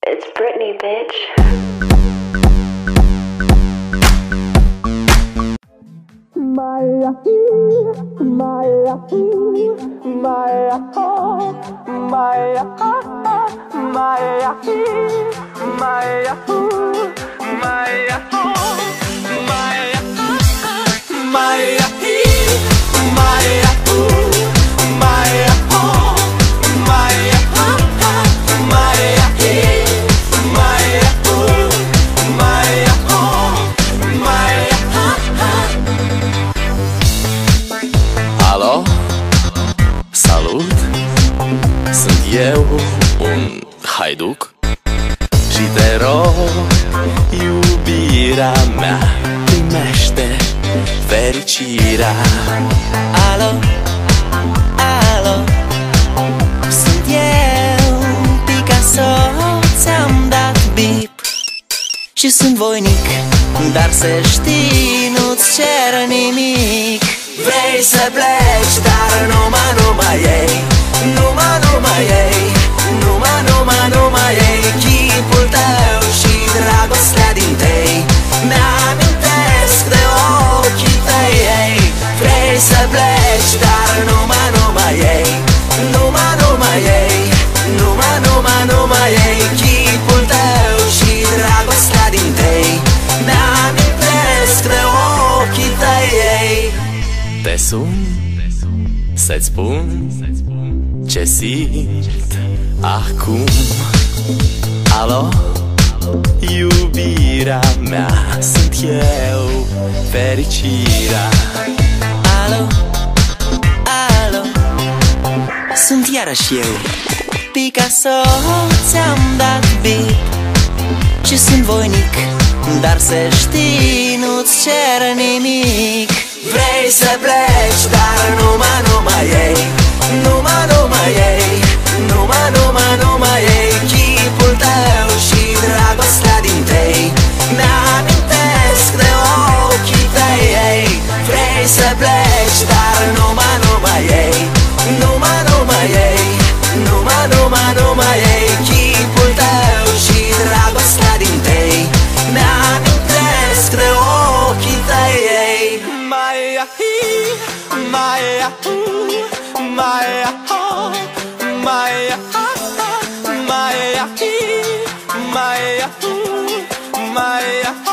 It's Britney, bitch. Maya, Maya, Maya, Maya, Maya, Maya, Maya, Alo, salut, sunt eu, un haiduc și te rog, iubirea mea, primește fericirea. Alo, alo, sunt eu, Picasso, ți-am dat bip și sunt voinic, dar să știi, nu-ți cer nimic. Vrei să pleci, dar numai ei, numai ei, numai ei, chipul tău și dragostea din tei mi-amintesc de ochii tăi, ei. Vrei să pleci, dar numai ei, numai ei, numai ei, chipul tău și dragostea din tei mi-amintesc de ochii tăi, ei. Te sun să-ți spun ce simt acum. Alo, iubirea mea, sunt eu, fericirea. Alo, alo, sunt iarăși eu, Picasso, ți-am dat bip și sunt voinic, dar să știi, nu-ți cer nimic. Vrei să pleci, dar numai ei, numai ei, numai ei, chipul tău și dragostea din tei mi-amintesc de ochii tăi, ei. Vrei să pleci, dar numai ei, numai ei, numai ei, chipul tău și dragostea din tei mi-amintesc de ochii tăi, ei. Maya, Maya, Maya, Maya, Maya, Maya, Maya.